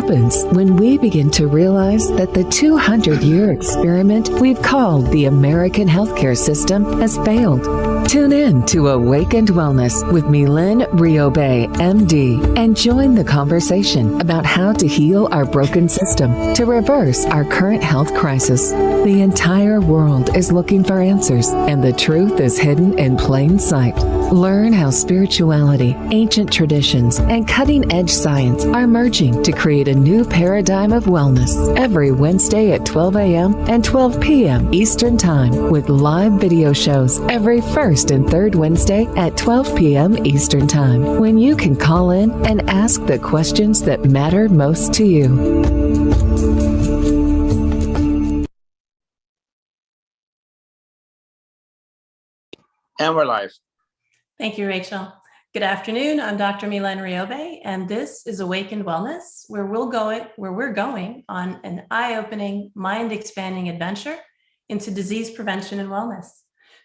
happens when we begin to realize that the 200-year experiment we've called the American healthcare system has failed. Tune in to Awakened Wellness with Mylaine Riobe, MD, and join the conversation about how to heal our broken system to reverse our current health crisis. The entire world is looking for answers, and the truth is hidden in plain sight. Learn how spirituality, ancient traditions, and cutting-edge science are merging to create a new paradigm of wellness every Wednesday at 12 a.m. and 12 p.m. Eastern Time, with live video shows every first and third Wednesday at 12 p.m. Eastern Time, when you can call in and ask the questions that matter most to you. And we're live. Thank you, Rachel. Good afternoon. I'm Dr. Mylaine Riobe, and this is Awakened Wellness, where we're going on an eye-opening, mind-expanding adventure into disease prevention and wellness.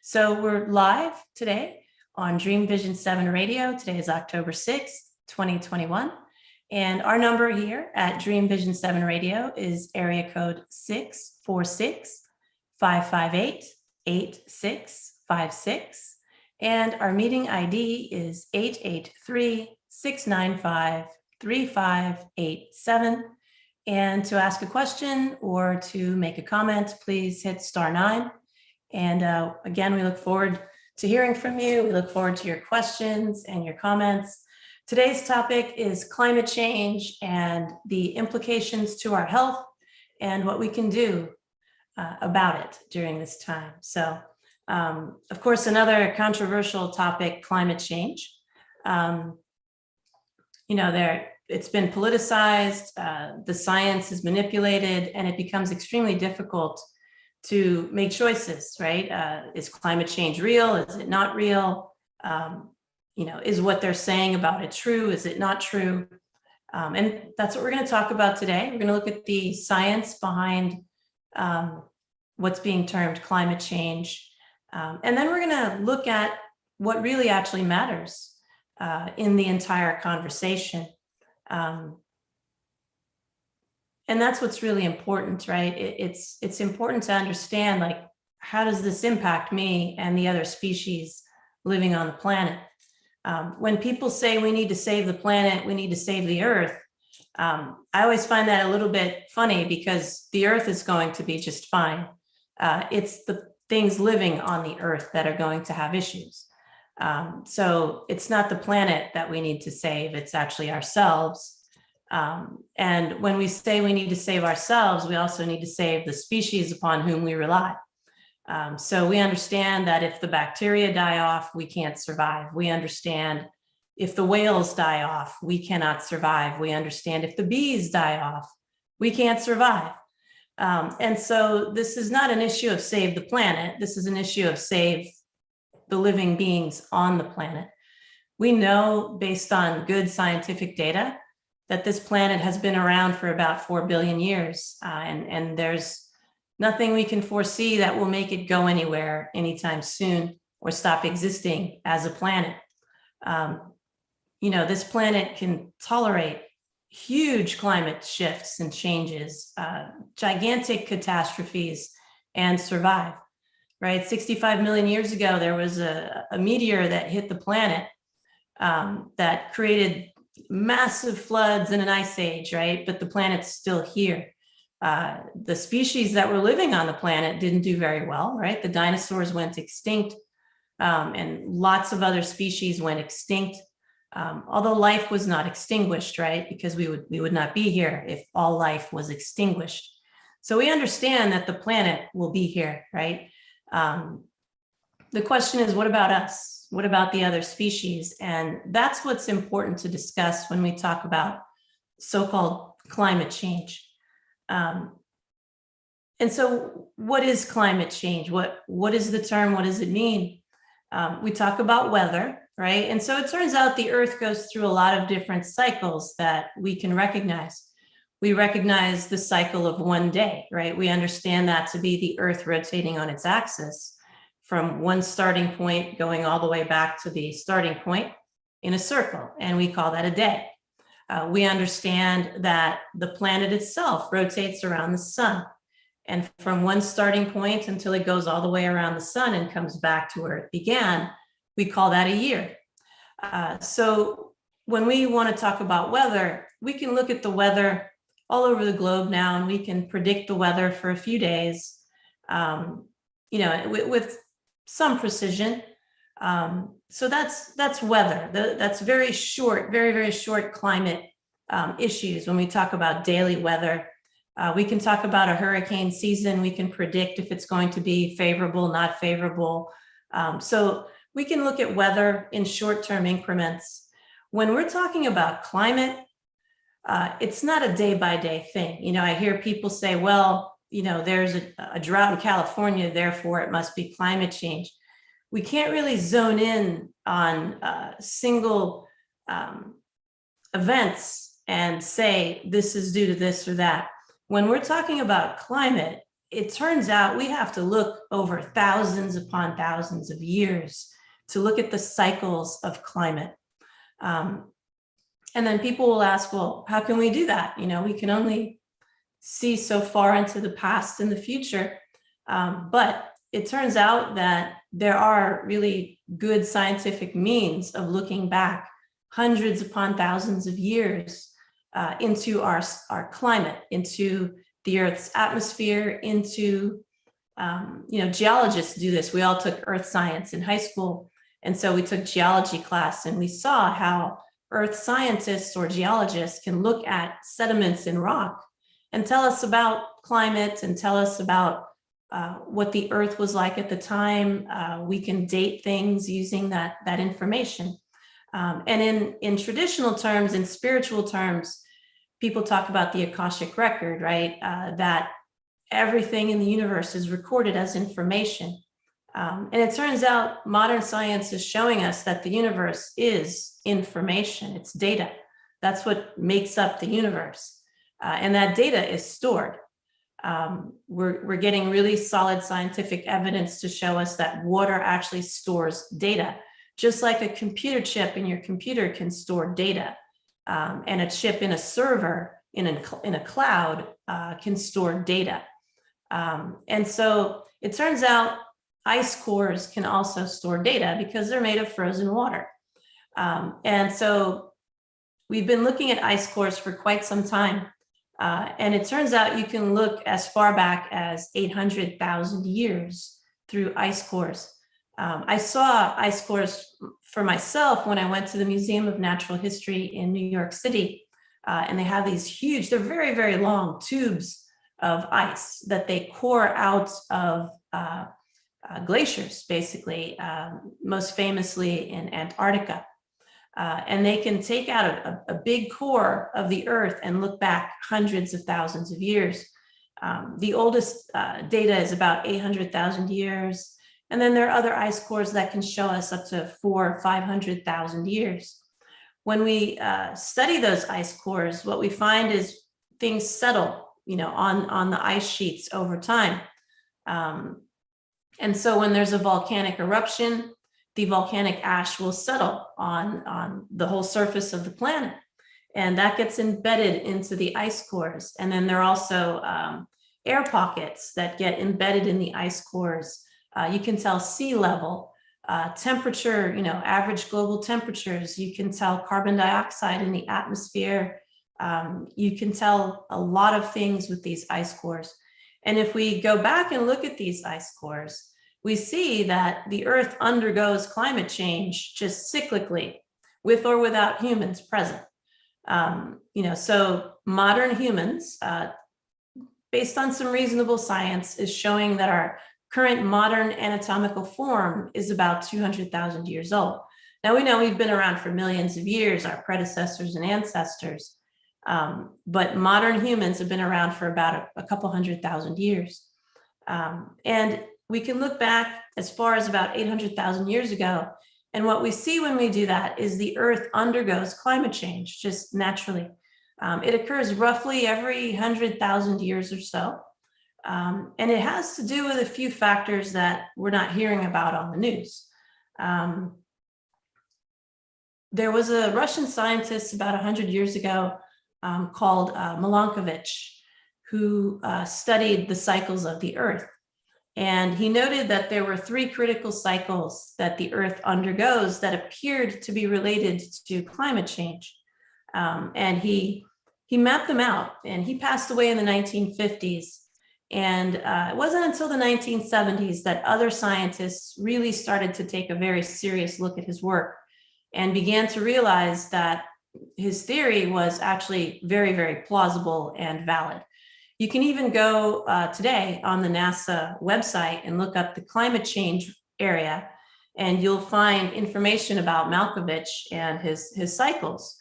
So we're live today on Dream Vision 7 Radio. Today is October 6th, 2021. And our number here at Dream Vision 7 Radio is area code 646-558-8656. And our meeting ID is 883-695-3587. And to ask a question or to make a comment, please hit *9. And again, we look forward to hearing from you. We look forward to your questions and your comments. Today's topic is climate change and the implications to our health and what we can do about it during this time. So, of course, another controversial topic, climate change. It's been politicized, the science is manipulated, and it becomes extremely difficult to make choices, right? Is climate change real? Is it not real? Is what they're saying about it true? Is it not true? And that's what we're going to talk about today. We're going to look at the science behind what's being termed climate change. And then we're going to look at what really actually matters in the entire conversation. And that's what's really important, right? It's important to understand, like, how does this impact me and the other species living on the planet? When people say we need to save the planet, we need to save the Earth, I always find that a little bit funny, because the Earth is going to be just fine. It's the things living on the Earth that are going to have issues. So it's not the planet that we need to save, it's actually ourselves. And when we say we need to save ourselves, we also need to save the species upon whom we rely. So we understand that if the bacteria die off, we can't survive. We understand if the whales die off, we cannot survive. We understand if the bees die off, we can't survive. And so this is not an issue of save the planet. This is an issue of save the living beings on the planet. We know, based on good scientific data, that this planet has been around for about 4 billion years. And there's nothing we can foresee that will make it go anywhere anytime soon or stop existing as a planet. This planet can tolerate huge climate shifts and changes, gigantic catastrophes, and survive, right? 65 million years ago, there was a meteor that hit the planet that created massive floods and an ice age, right? But the planet's still here. The species that were living on the planet didn't do very well, right? The dinosaurs went extinct, and lots of other species went extinct. Although life was not extinguished, right? Because we would not be here if all life was extinguished. So we understand that the planet will be here, right? The question is, what about us? What about the other species? And that's what's important to discuss when we talk about so-called climate change. And so what is climate change? What is the term? What does it mean? We talk about weather, right? And so it turns out the Earth goes through a lot of different cycles that we can recognize. We recognize the cycle of one day, right? We understand that to be the Earth rotating on its axis from one starting point going all the way back to the starting point in a circle, and we call that a day. We understand that the planet itself rotates around the sun. And from one starting point until it goes all the way around the sun and comes back to where it began, we call that a year. So when we want to talk about weather, we can look at the weather all over the globe now, and we can predict the weather for a few days, with some precision. So that's weather. That's very short, very, very short climate issues. When we talk about daily weather, we can talk about a hurricane season. We can predict if it's going to be favorable, not favorable. So we can look at weather in short-term increments. When we're talking about climate, it's not a day-by-day thing. I hear people say, well, there's a drought in California, therefore it must be climate change. We can't really zone in on single events and say this is due to this or that. When we're talking about climate, it turns out we have to look over thousands upon thousands of years to look at the cycles of climate. And then people will ask, well, how can we do that? We can only see so far into the past and the future. But it turns out that there are really good scientific means of looking back hundreds upon thousands of years into our climate, into the Earth's atmosphere, into, geologists do this. We all took earth science in high school. And so we took geology class, and we saw how earth scientists or geologists can look at sediments in rock and tell us about climate and tell us about what the earth was like at the time. We can date things using that information. And in traditional terms, in spiritual terms, people talk about the Akashic record, right? That everything in the universe is recorded as information. And it turns out modern science is showing us that the universe is information, it's data. That's what makes up the universe. And that data is stored. We're getting really solid scientific evidence to show us that water actually stores data, just like a computer chip in your computer can store data, and a chip in a server in a cloud can store data. And so it turns out ice cores can also store data because they're made of frozen water. And so we've been looking at ice cores for quite some time. And it turns out you can look as far back as 800,000 years through ice cores. I saw ice cores for myself when I went to the Museum of Natural History in New York City. And they have these huge, they're very, very long tubes of ice that they core out of glaciers, basically, most famously in Antarctica. And they can take out a big core of the earth and look back hundreds of thousands of years. The oldest data is about 800,000 years. And then there are other ice cores that can show us up to 400,000 or 500,000 years. When we study those ice cores, what we find is things settle, on the ice sheets over time. And so when there's a volcanic eruption, the volcanic ash will settle on the whole surface of the planet. And that gets embedded into the ice cores. And then there are also air pockets that get embedded in the ice cores. You can tell sea level, temperature, average global temperatures. You can tell carbon dioxide in the atmosphere. You can tell a lot of things with these ice cores. And if we go back and look at these ice cores, we see that the Earth undergoes climate change just cyclically, with or without humans present. So modern humans, based on some reasonable science, is showing that our current modern anatomical form is about 200,000 years old. Now, we know we've been around for millions of years, our predecessors and ancestors, but modern humans have been around for about a couple 100,000 years. And we can look back as far as about 800,000 years ago. And what we see when we do that is the Earth undergoes climate change just naturally. It occurs roughly every 100,000 years or so. And it has to do with a few factors that we're not hearing about on the news. there was a Russian scientist about 100 years ago called Milankovitch, who studied the cycles of the Earth. And he noted that there were 3 critical cycles that the Earth undergoes that appeared to be related to climate change. And he mapped them out, and he passed away in the 1950s. And it wasn't until the 1970s that other scientists really started to take a very serious look at his work and began to realize that his theory was actually very, very plausible and valid. You can even go today on the NASA website and look up the climate change area, and you'll find information about Malkovich and his cycles.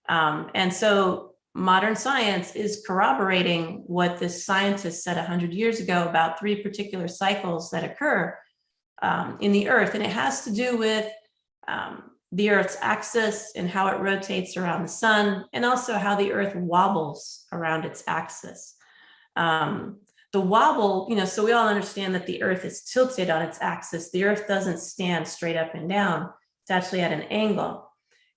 And so modern science is corroborating what this scientist said 100 years ago about 3 particular cycles that occur in the Earth. And it has to do with the Earth's axis and how it rotates around the sun, and also how the Earth wobbles around its axis. The wobble, so we all understand that the Earth is tilted on its axis. The Earth doesn't stand straight up and down. It's actually at an angle,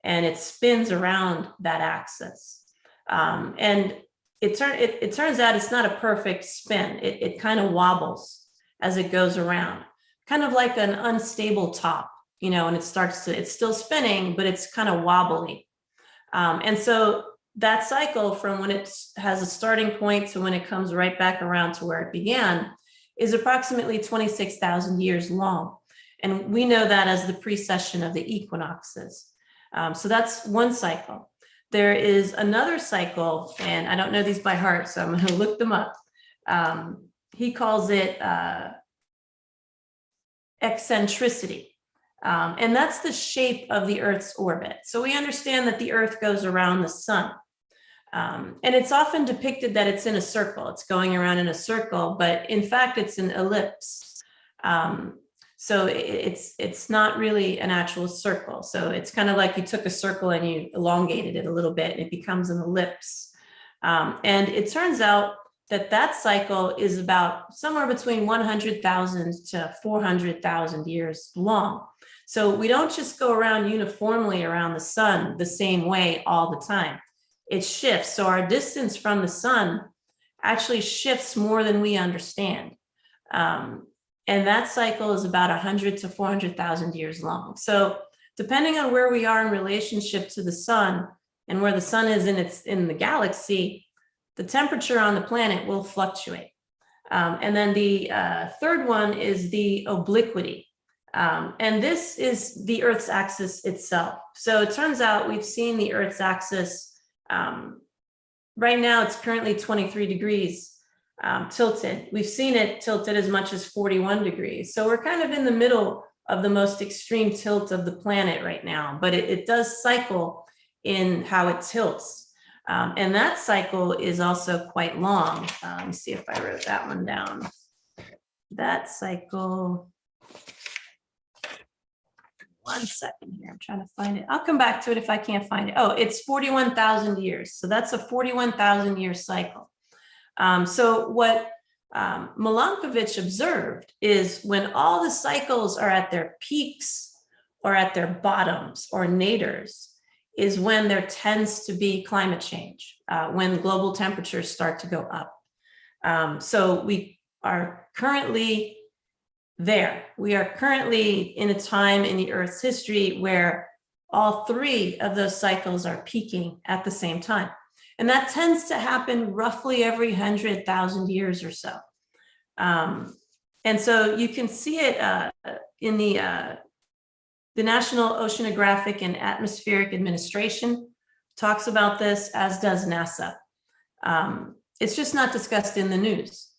and it spins around that axis. And it turns out it's not a perfect spin. It kind of wobbles as it goes around, kind of like an unstable top, and it's still spinning, but it's kind of wobbly. And so that cycle from when it has a starting point to when it comes right back around to where it began is approximately 26,000 years long. And we know that as the precession of the equinoxes. So that's one cycle. There is another cycle, and I don't know these by heart, so I'm going to look them up. He calls it eccentricity. And that's the shape of the Earth's orbit. So we understand that the Earth goes around the sun. And it's often depicted that it's in a circle. It's going around in a circle, but in fact, it's an ellipse. So it's not really an actual circle. So it's kind of like you took a circle and you elongated it a little bit, and it becomes an ellipse. And it turns out that that cycle is about somewhere between 100,000 to 400,000 years long. So we don't just go around uniformly around the sun the same way all the time. It shifts. So our distance from the sun actually shifts more than we understand. And that cycle is about 100 to 400,000 years long. So depending on where we are in relationship to the sun and where the sun is in the galaxy, the temperature on the planet will fluctuate. And then the third one is the obliquity. And this is the Earth's axis itself. So it turns out we've seen the Earth's axis. Right now, it's currently 23 degrees tilted. We've seen it tilted as much as 41 degrees. So we're kind of in the middle of the most extreme tilt of the planet right now, but it does cycle in how it tilts. And that cycle is also quite long. Let me see if I wrote that one down. That cycle, one second here, I'm trying to find it. I'll come back to it if I can't find it. Oh, it's 41,000 years. So that's a 41,000 year cycle. So what Milankovitch observed is when all the cycles are at their peaks or at their bottoms or nadirs is when there tends to be climate change, when global temperatures start to go up. So we are currently there. We are currently in a time in the Earth's history where all 3 of those cycles are peaking at the same time. And that tends to happen roughly every 100,000 years or so. And so you can see it in the National Oceanographic and Atmospheric Administration talks about this, as does NASA. It's just not discussed in the news.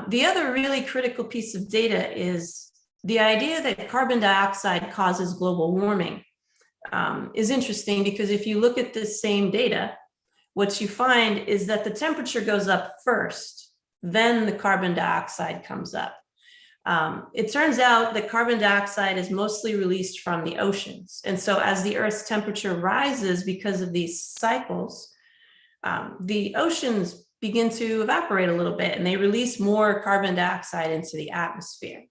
The other really critical piece of data is the idea that carbon dioxide causes global warming is interesting, because if you look at this same data, what you find is that the temperature goes up first, then the carbon dioxide comes up. It turns out that carbon dioxide is mostly released from the oceans. And so as the Earth's temperature rises because of these cycles, the oceans begin to evaporate a little bit, and they release more carbon dioxide into the atmosphere.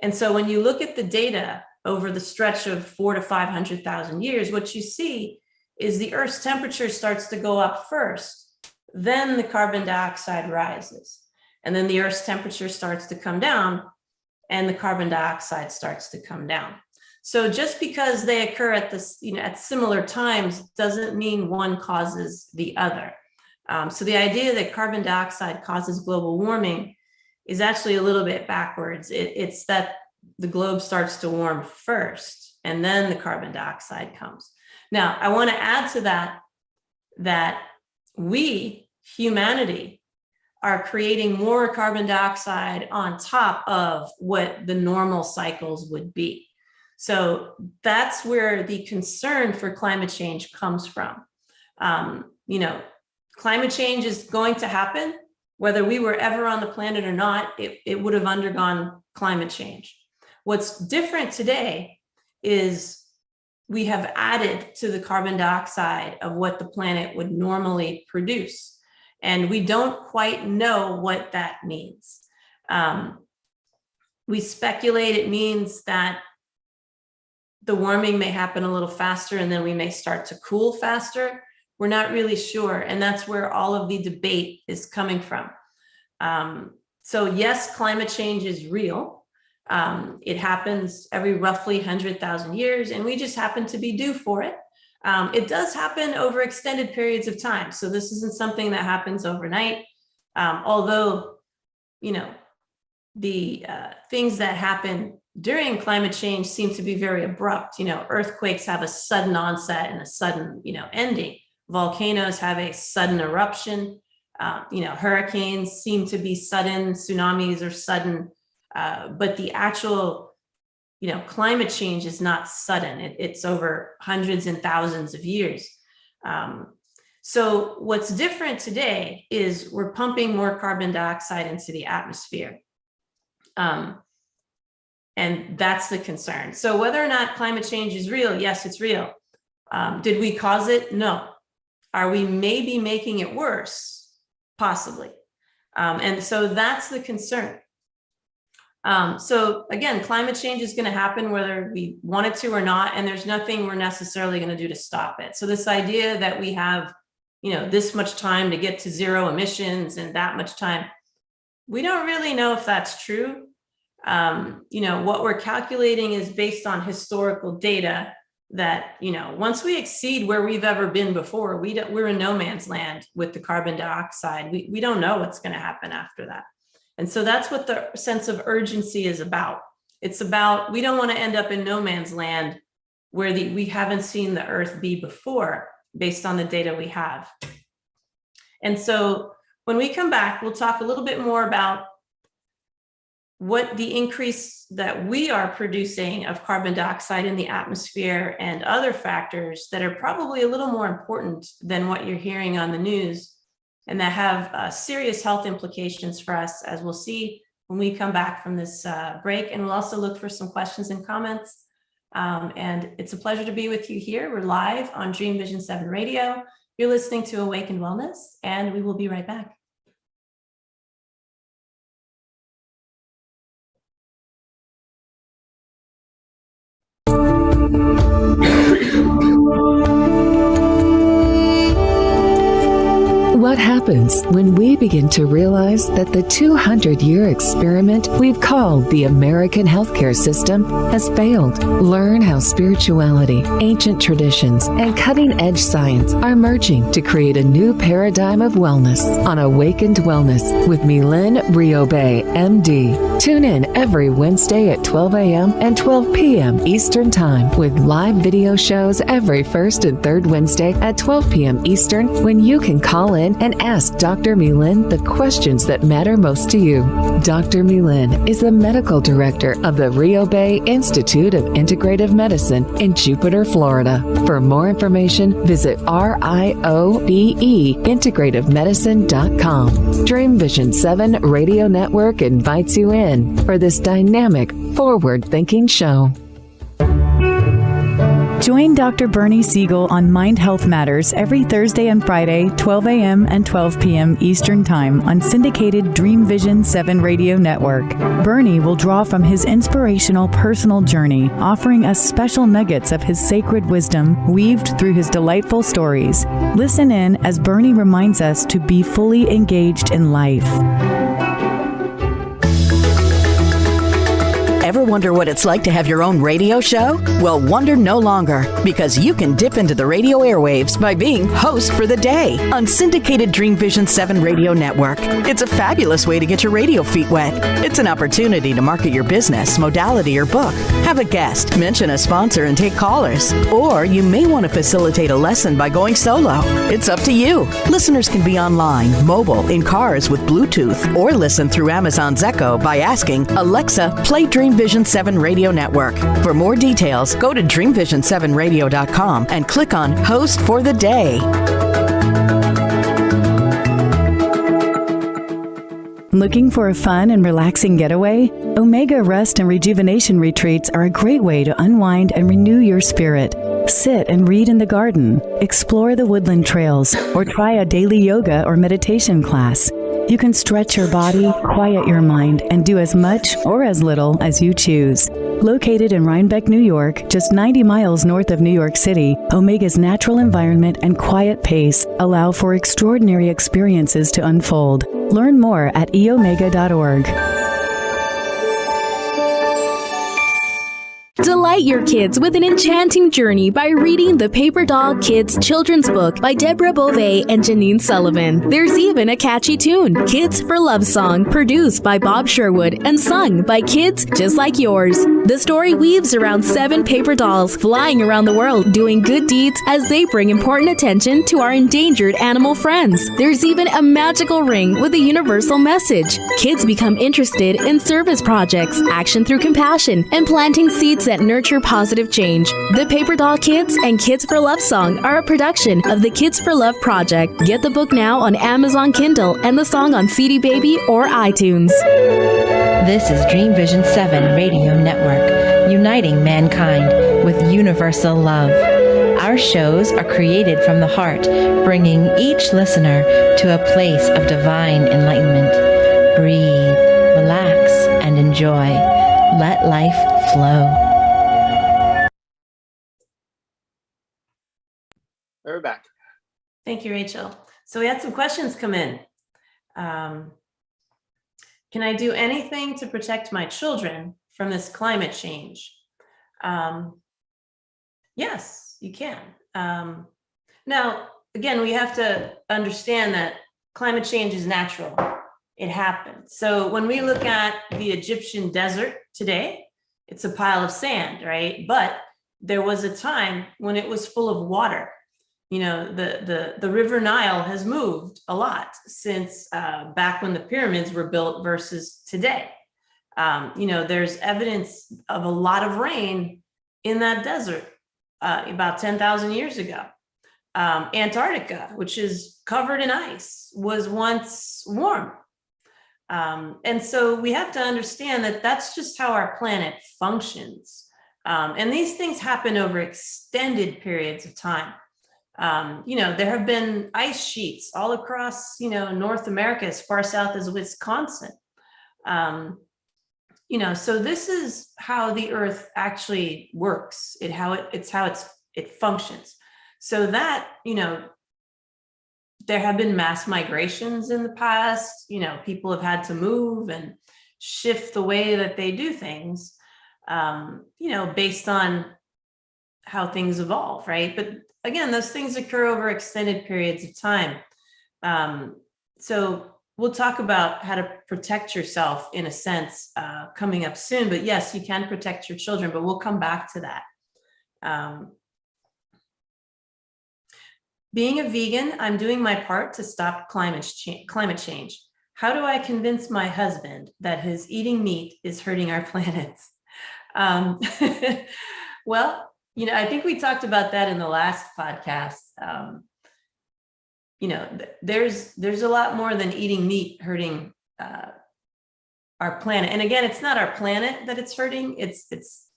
And so when you look at the data over the stretch of 400 to 500,000 years, what you see is the Earth's temperature starts to go up first, then the carbon dioxide rises, and then the Earth's temperature starts to come down and the carbon dioxide starts to come down. So just because they occur at this, at similar times doesn't mean one causes the other. So the idea that carbon dioxide causes global warming is actually a little bit backwards. It's that the globe starts to warm first and then the carbon dioxide comes. Now, I want to add to that we, humanity, are creating more carbon dioxide on top of what the normal cycles would be. So that's where the concern for climate change comes from. Climate change is going to happen, whether we were ever on the planet or not. It would have undergone climate change. What's different today is we have added to the carbon dioxide of what the planet would normally produce. And we don't quite know what that means. We speculate it means that the warming may happen a little faster and then we may start to cool faster. We're not really sure. And that's where all of the debate is coming from. So yes, climate change is real. It happens every roughly 100,000 years, and we just happen to be due for it. It does happen over extended periods of time. So this isn't something that happens overnight. Although, the things that happen during climate change seem to be very abrupt. Earthquakes have a sudden onset and a sudden, ending. Volcanoes have a sudden eruption. Hurricanes seem to be sudden, tsunamis are sudden, but the actual, climate change is not sudden. It's over hundreds and thousands of years. So what's different today is we're pumping more carbon dioxide into the atmosphere. And that's the concern. So whether or not climate change is real, yes, it's real. Did we cause it? No. Are we maybe making it worse? Possibly. And so that's the concern. So again, climate change is going to happen whether we want it to or not, and there's nothing we're necessarily going to do to stop it. So this idea that we have, this much time to get to zero emissions and that much time, we don't really know if that's true. What we're calculating is based on historical data that, once we exceed where we've ever been before, we're in no man's land with the carbon dioxide. We don't know what's going to happen after that. And so that's what the sense of urgency is about. It's about, we don't want to end up in no man's land where we haven't seen the Earth be before based on the data we have. And so when we come back, we'll talk a little bit more about what the increase that we are producing of carbon dioxide in the atmosphere and other factors that are probably a little more important than what you're hearing on the news, and that have serious health implications for us, as we'll see when we come back from this break. And we'll also look for some questions and comments. And it's a pleasure to be with you here. We're live on Dream Vision 7 Radio. You're listening to Awakened Wellness, and we will be right back. What happens when we begin to realize that the 200-year experiment we've called the American healthcare system has failed? Learn how spirituality, ancient traditions, and cutting-edge science are merging to create a new paradigm of wellness on Awakened Wellness with Mylaine Riobe, MD. Tune in every Wednesday at 12 a.m. and 12 p.m. Eastern Time with live video shows every first and third Wednesday at 12 p.m. Eastern, when you can call in and ask Dr. Mylaine the questions that matter most to you. Dr. Mylaine is the medical director of the Riobe Institute of Integrative Medicine in Jupiter, Florida. For more information, visit RIOBE integrativemedicine.com. Dream Vision 7 Radio Network invites you in for this dynamic, forward-thinking show. Join Dr. Bernie Siegel on Mind Health Matters every Thursday and Friday, 12 a.m. and 12 p.m. Eastern Time on syndicated Dream Vision 7 radio network. Bernie will draw from his inspirational personal journey, offering us special nuggets of his sacred wisdom weaved through his delightful stories. Listen in as Bernie reminds us to be fully engaged in life. Ever wonder what it's like to have your own radio show? Well, wonder no longer, because you can dip into the radio airwaves by being host for the day on syndicated Dream Vision 7 radio network. It's a fabulous way to get your radio feet wet. It's an opportunity to market your business, modality, or book. Have a guest, mention a sponsor, and take callers. Or you may want to facilitate a lesson by going solo. It's up to you. Listeners can be online, mobile, in cars with Bluetooth, or listen through Amazon's Echo by asking, Alexa, play Dream Vision 7 Radio Network. For more details, go to dreamvision7radio.com and click on Host for the Day. Looking for a fun and relaxing getaway? Omega Rest and Rejuvenation Retreats are a great way to unwind and renew your spirit. Sit and read in the garden, explore the woodland trails, or try a daily yoga or meditation class. You can stretch your body, quiet your mind, and do as much or as little as you choose. Located in Rhinebeck, New York, just 90 miles north of New York City, Omega's natural environment and quiet pace allow for extraordinary experiences to unfold. Learn more at eomega.org. Delight your kids with an enchanting journey by reading the Paper Doll Kids children's book by Dr Riobé and Janine Sullivan. There's even a catchy tune, Kids for Love Song, produced by Bob Sherwood and sung by kids just like yours. The story weaves around 7 paper dolls flying around the world doing good deeds as they bring important attention to our endangered animal friends. There's even a magical ring with a universal message. Kids become interested in service projects, action through compassion, and planting seeds that nurture positive change. The Paper Doll Kids and Kids for Love Song are a production of the Kids for Love Project. Get the book now on Amazon Kindle and the song on CD Baby or iTunes. This is Dream Vision 7 Radio Network, uniting mankind with universal love. Our shows are created from the heart, bringing each listener to a place of divine enlightenment. Breathe, relax, and enjoy. Let life flow. We're back. Thank you, Rachel. So we had some questions come in. Can I do anything to protect my children from this climate change? Yes, you can. Now, again, we have to understand that climate change is natural. It happens. So when we look at the Egyptian desert today, it's a pile of sand, right? But there was a time when it was full of water. You know, the River Nile has moved a lot since back when the pyramids were built versus today. You know, there's evidence of a lot of rain in that desert about 10,000 years ago. Antarctica, which is covered in ice, was once warm. And so we have to understand that that's just how our planet functions. And these things happen over extended periods of time. You know, there have been ice sheets all across, you know, North America, as far south as Wisconsin. You know, so this is how the earth actually works. It's how it functions. So that, you know, there have been mass migrations in the past. You know, people have had to move and shift the way that they do things, you know, based on how things evolve, right? But again, those things occur over extended periods of time. So we'll talk about how to protect yourself in a sense coming up soon. But yes, you can protect your children, but we'll come back to that. Being a vegan, I'm doing my part to stop climate change. How do I convince my husband that his eating meat is hurting our planet? Well, you know, I think we talked about that in the last podcast. You know, there's a lot more than eating meat hurting our planet. And again, it's not our planet that it's hurting, it's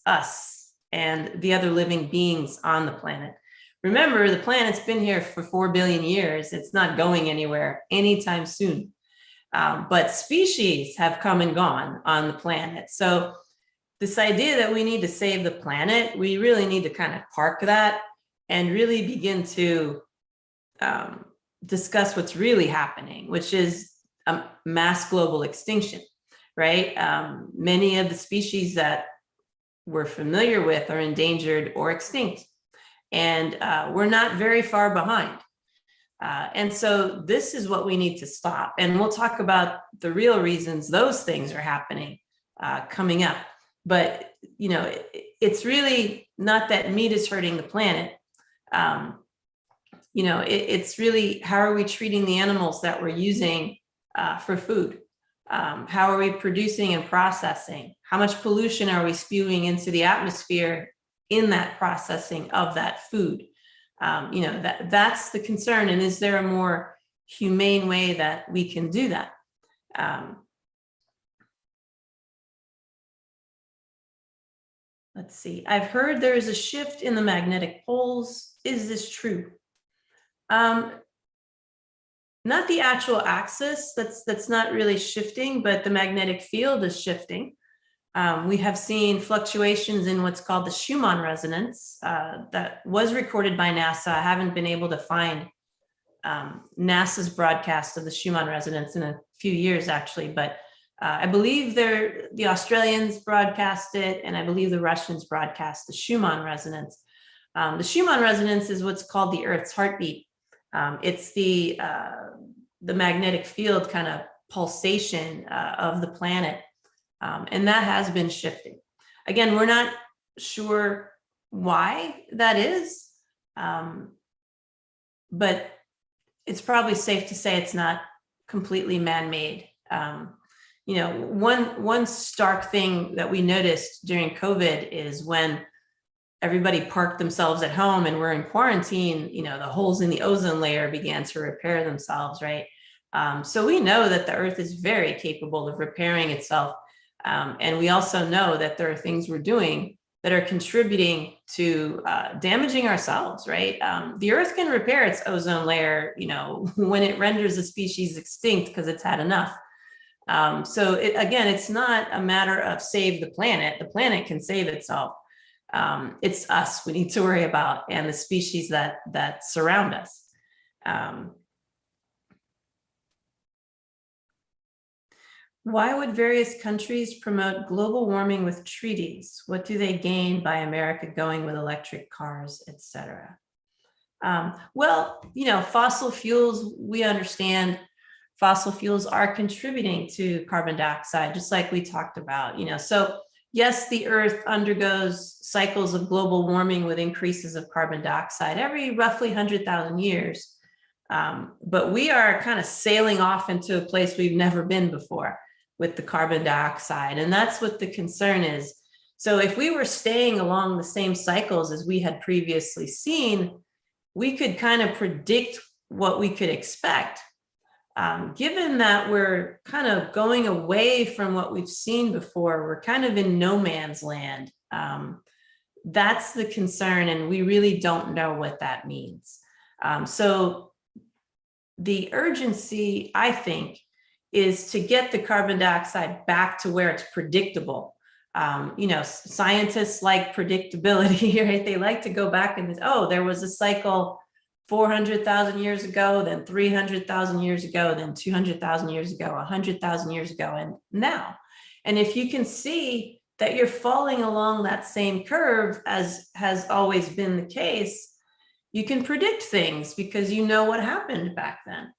us. and the other living beings on the planet. Remember, the planet's been here for 4 billion years. It's not going anywhere anytime soon. But species have come and gone on the planet. So this idea that we need to save the planet, we really need to kind of park that and really begin to discuss what's really happening, which is mass global extinction, right? Many of the species that we're familiar with are endangered or extinct, and we're not very far behind. And so this is what we need to stop. And we'll talk about the real reasons those things are happening coming up. But, you know, it's really not that meat is hurting the planet. You know, it's really, how are we treating the animals that we're using for food? How are we producing and processing? How much pollution are we spewing into the atmosphere in that processing of that food? You know, that's the concern. And is there a more humane way that we can do that? Let's see. I've heard there is a shift in the magnetic poles. Is this true? Not the actual axis. That's not really shifting, but the magnetic field is shifting. We have seen fluctuations in what's called the Schumann resonance that was recorded by NASA. I haven't been able to find NASA's broadcast of the Schumann resonance in a few years, actually, but I believe the Australians broadcast it, and I believe the Russians broadcast the Schumann resonance. The Schumann resonance is what's called the Earth's heartbeat. It's the magnetic field kind of pulsation of the planet. And that has been shifting. Again, we're not sure why that is, but it's probably safe to say it's not completely man-made. You know, one stark thing that we noticed during COVID is when everybody parked themselves at home and were in quarantine, you know, the holes in the ozone layer began to repair themselves, right? So we know that the Earth is very capable of repairing itself. And we also know that there are things we're doing that are contributing to damaging ourselves, right? The Earth can repair its ozone layer, you know, when it renders a species extinct because it's had enough. So again, it's not a matter of save the planet. The planet can save itself. It's us we need to worry about, and the species that surround us. Why would various countries promote global warming with treaties? What do they gain by America going with electric cars, etc.? Well, you know, fossil fuels, we understand fossil fuels are contributing to carbon dioxide, just like we talked about, you know. So yes, the Earth undergoes cycles of global warming with increases of carbon dioxide every roughly 100,000 years. But we are kind of sailing off into a place we've never been before with the carbon dioxide. And that's what the concern is. So if we were staying along the same cycles as we had previously seen, we could kind of predict what we could expect. Given that we're kind of going away from what we've seen before, we're kind of in no man's land. That's the concern, and we really don't know what that means. So the urgency, I think, is to get the carbon dioxide back to where it's predictable. You know, scientists like predictability, right? They like to go back and, oh, there was a cycle 400,000 years ago, then 300,000 years ago, then 200,000 years ago, 100,000 years ago, and now. And if you can see that you're falling along that same curve, as has always been the case, you can predict things because you know what happened back then.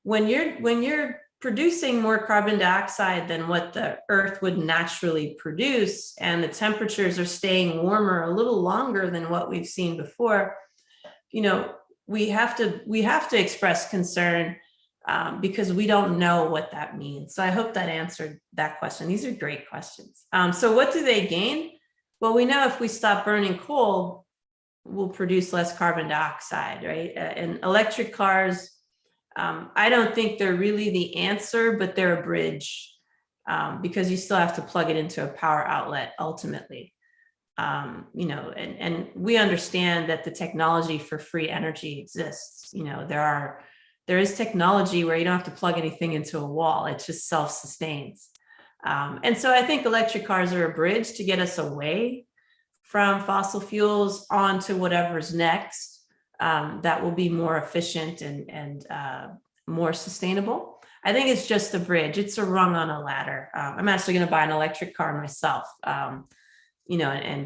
When you're producing more carbon dioxide than what the Earth would naturally produce, and the temperatures are staying warmer a little longer than what we've seen before, you know, we have to express concern because we don't know what that means. So I hope that answered that question. These are great questions. So what do they gain? Well, we know if we stop burning coal, we'll produce less carbon dioxide, right? And electric cars, I don't think they're really the answer, but they're a bridge because you still have to plug it into a power outlet ultimately. And we understand that the technology for free energy exists. There is technology where you don't have to plug anything into a wall. It just self-sustains. And so I think electric cars are a bridge to get us away from fossil fuels onto whatever's next that will be more efficient and more sustainable. I think it's just a bridge. It's a rung on a ladder. I'm actually going to buy an electric car myself, and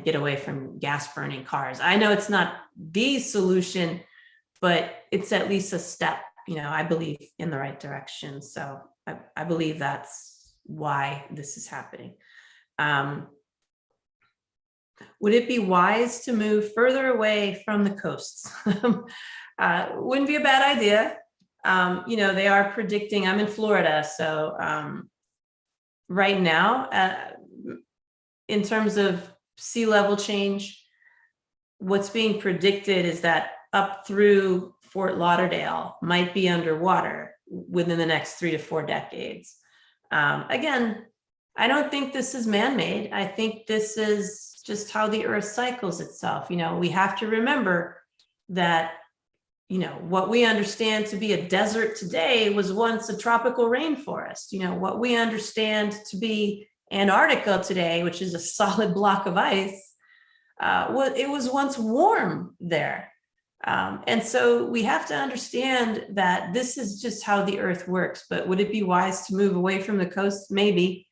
get away from gas burning cars. I know it's not the solution, but it's at least a step, I believe, in the right direction. So I believe that's why this is happening. Would it be wise to move further away from the coasts? Wouldn't be a bad idea. They are predicting, I'm in Florida, so right now, in terms of sea level change, what's being predicted is that up through Fort Lauderdale might be underwater within the next 3 to 4 decades. Again, I don't think this is man-made. I think this is just how the earth cycles itself. We have to remember that, what we understand to be a desert today was once a tropical rainforest. What we understand to be Antarctica today, which is a solid block of ice, it was once warm there. And so we have to understand that this is just how the earth works. But would it be wise to move away from the coast? Maybe.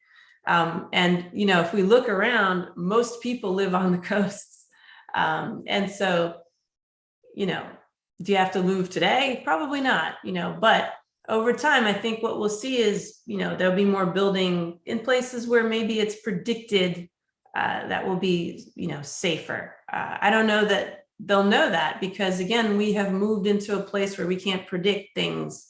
If we look around, most people live on the coasts. And so, do you have to move today? Probably not, but over time, I think what we'll see is, there'll be more building in places where maybe it's predicted that will be, safer. I don't know that they'll know that because, again, we have moved into a place where we can't predict things.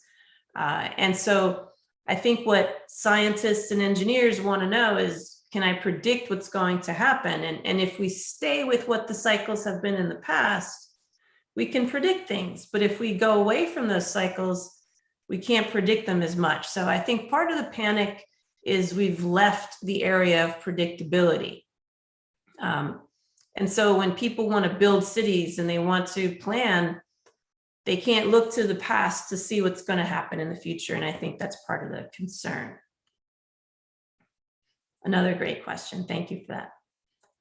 And so I think what scientists and engineers want to know is, can I predict what's going to happen? And if we stay with what the cycles have been in the past, we can predict things. But if we go away from those cycles, we can't predict them as much. So I think part of the panic is we've left the area of predictability. And so when people want to build cities and they want to plan, they can't look to the past to see what's going to happen in the future. And I think that's part of the concern. Another great question. Thank you for that.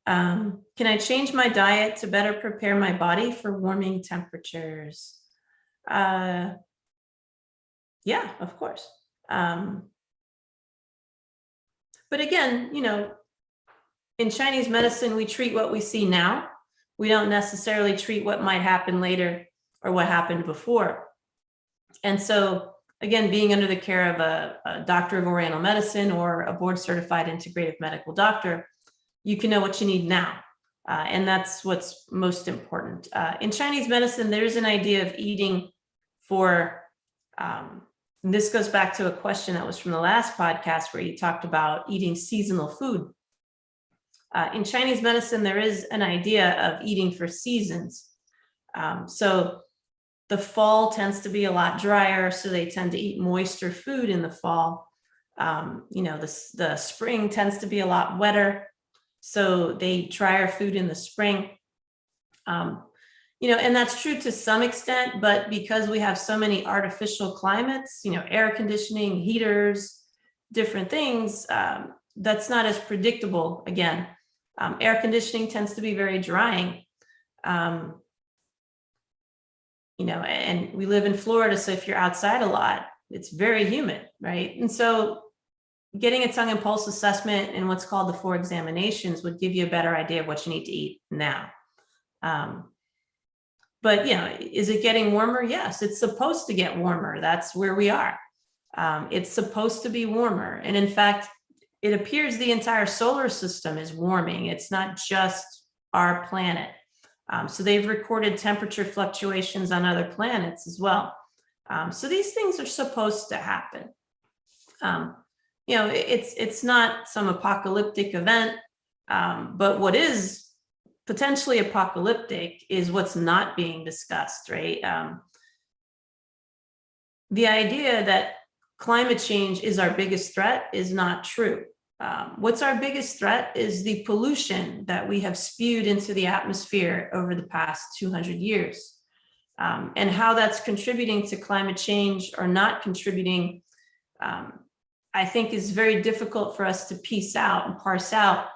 Can I change my diet to better prepare my body for warming temperatures? Yeah, of course. But again, in Chinese medicine, we treat what we see now. We don't necessarily treat what might happen later or what happened before. And so, again, being under the care of a doctor of Oriental medicine or a board-certified integrative medical doctor, you can know what you need now. And that's what's most important. In Chinese medicine, there's an idea of eating for, and this goes back to a question that was from the last podcast where you talked about eating seasonal food. In Chinese medicine, there is an idea of eating for seasons. So the fall tends to be a lot drier, so they tend to eat moister food in the fall. The spring tends to be a lot wetter, so they eat drier food in the spring. And that's true to some extent, but because we have so many artificial climates, air conditioning, heaters, different things, that's not as predictable. Again, air conditioning tends to be very drying. And we live in Florida, so if you're outside a lot, it's very humid, right? And so getting a tongue and pulse assessment and what's called the 4 examinations would give you a better idea of what you need to eat now. But, is it getting warmer? Yes, it's supposed to get warmer. That's where we are. It's supposed to be warmer. And in fact, it appears the entire solar system is warming. It's not just our planet. So they've recorded temperature fluctuations on other planets as well. So these things are supposed to happen. It's not some apocalyptic event, but what is potentially apocalyptic is what's not being discussed, right? The idea that climate change is our biggest threat is not true. What's our biggest threat is the pollution that we have spewed into the atmosphere over the past 200 years. And how that's contributing to climate change or not contributing, I think is very difficult for us to piece out and parse out.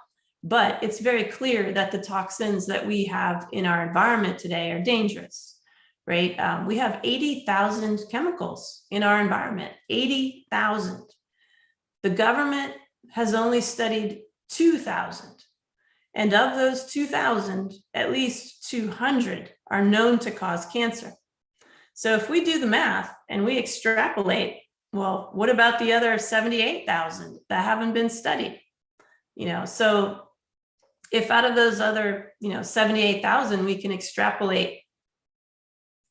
But it's very clear that the toxins that we have in our environment today are dangerous, right? We have 80,000 chemicals in our environment, 80,000. The government has only studied 2,000. And of those 2,000, at least 200 are known to cause cancer. So if we do the math and we extrapolate, well, what about the other 78,000 that haven't been studied? So if out of those other, 78,000, we can extrapolate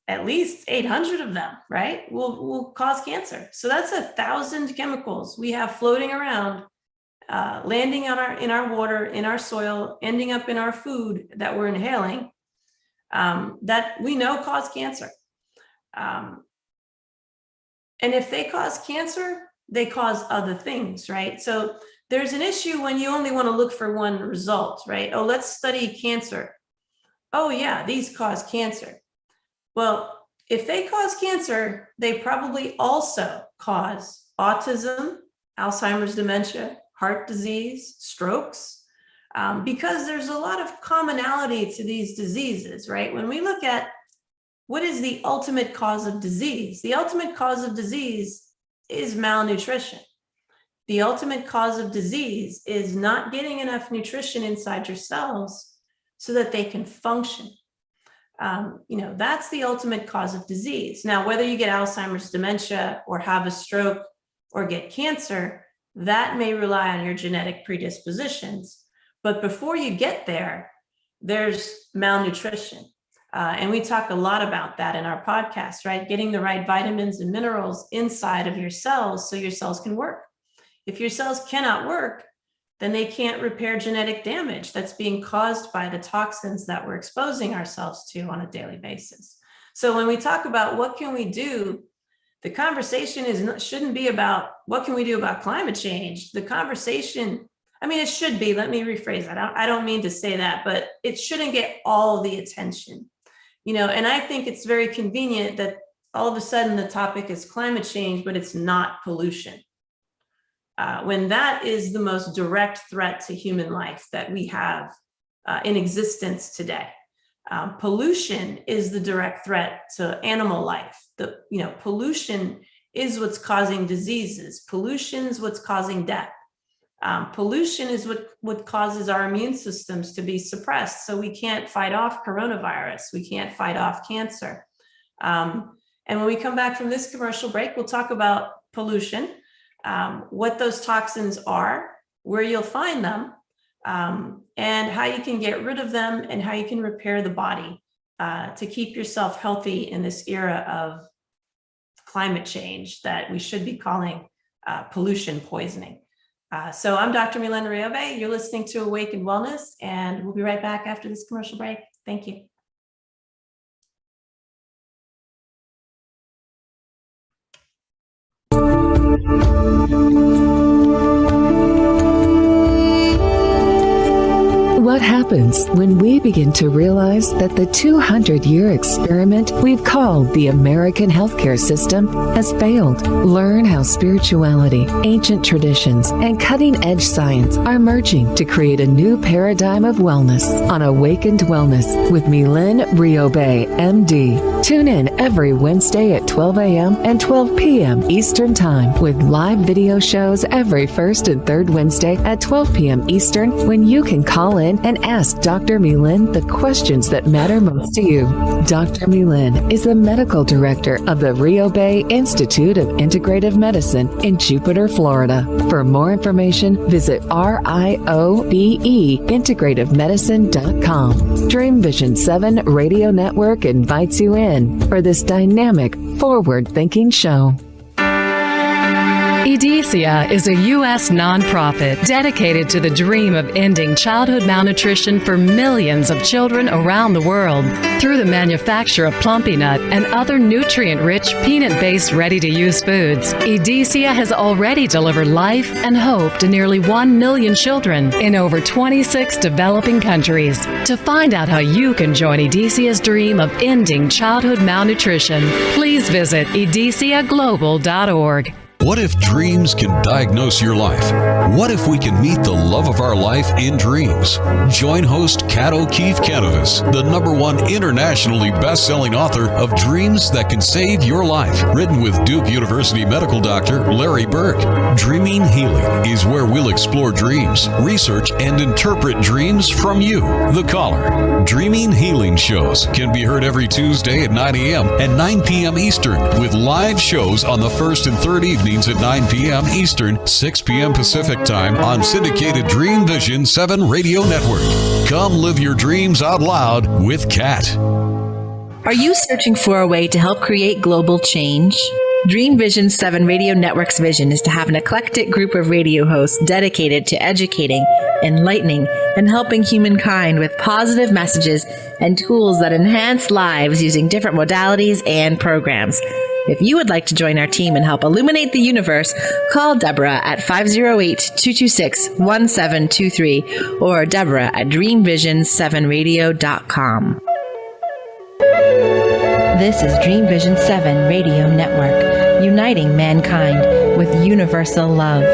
at least 800 of them, right, will cause cancer. So that's 1,000 chemicals we have floating around, landing on in our water, in our soil, ending up in our food that we're inhaling, that we know cause cancer. And if they cause cancer, they cause other things, right? So there's an issue when you only want to look for one result, right? Oh, let's study cancer. Oh yeah, these cause cancer. Well, if they cause cancer, they probably also cause autism, Alzheimer's dementia, heart disease, strokes, because there's a lot of commonality to these diseases, right? When we look at what is the ultimate cause of disease, the ultimate cause of disease is malnutrition. The ultimate cause of disease is not getting enough nutrition inside your cells so that they can function. That's the ultimate cause of disease. Now, whether you get Alzheimer's dementia or have a stroke or get cancer, that may rely on your genetic predispositions. But before you get there, there's malnutrition. And we talk a lot about that in our podcast, right? Getting the right vitamins and minerals inside of your cells so your cells can work. If your cells cannot work, then they can't repair genetic damage that's being caused by the toxins that we're exposing ourselves to on a daily basis. So when we talk about what can we do, the conversation shouldn't be about what can we do about climate change. The conversation, it should be, let me rephrase that. I don't mean to say that, but it shouldn't get all the attention. And I think it's very convenient that all of a sudden the topic is climate change, but it's not pollution. When that is the most direct threat to human life that we have in existence today. Pollution is the direct threat to animal life. Pollution is what's causing diseases. Pollution is what's causing death. Pollution is what causes our immune systems to be suppressed. So we can't fight off coronavirus. We can't fight off cancer. And when we come back from this commercial break, we'll talk about pollution, what those toxins are, where you'll find them, and how you can get rid of them and how you can repair the body to keep yourself healthy in this era of climate change that we should be calling pollution poisoning. So I'm Dr. Mylaine Riobe. You're listening to Awakened Wellness, and we'll be right back after this commercial break. Thank you. What happens when we begin to realize that the 200-year experiment we've called the American healthcare system has failed? Learn how spirituality, ancient traditions, and cutting-edge science are merging to create a new paradigm of wellness on Awakened Wellness with Mylaine Riobe, MD. Tune in every Wednesday at 12 a.m. and 12 p.m. Eastern Time with live video shows every first and third Wednesday at 12 p.m. Eastern, when you can call in and ask Dr. Mylaine the questions that matter most to you. Dr. Mylaine is the medical director of the Riobe Institute of Integrative Medicine in Jupiter, Florida. For more information, visit RIOBE-integrativemedicine.com. Dream Vision 7 Radio Network invites you in for this dynamic, forward-thinking show. EDECIA is a U.S. nonprofit dedicated to the dream of ending childhood malnutrition for millions of children around the world through the manufacture of Plumpy Nut and other nutrient-rich, peanut-based, ready-to-use foods. EDECIA has already delivered life and hope to nearly 1 million children in over 26 developing countries. To find out how you can join EDECIA's dream of ending childhood malnutrition, please visit edeciaglobal.org. What if dreams can diagnose your life? What if we can meet the love of our life in dreams? Join host Kat O'Keefe Canavas, the #1 internationally best-selling author of Dreams That Can Save Your Life, written with Duke University medical doctor Larry Burke. Dreaming Healing is where we'll explore dreams, research, and interpret dreams from you, the caller. Dreaming Healing shows can be heard every Tuesday at 9 a.m. and 9 p.m. Eastern, with live shows on the first and third evenings at 9 p.m. Eastern, 6 p.m. Pacific Time on syndicated Dream Vision 7 Radio Network. Come live your dreams out loud with Kat. Are you searching for a way to help create global change? Dream Vision 7 Radio Network's vision is to have an eclectic group of radio hosts dedicated to educating, enlightening, and helping humankind with positive messages and tools that enhance lives using different modalities and programs. If you would like to join our team and help illuminate the universe, call Deborah at 508-226-1723 or Deborah at dreamvision7radio.com. This is Dream Vision 7 Radio Network, uniting mankind with universal love.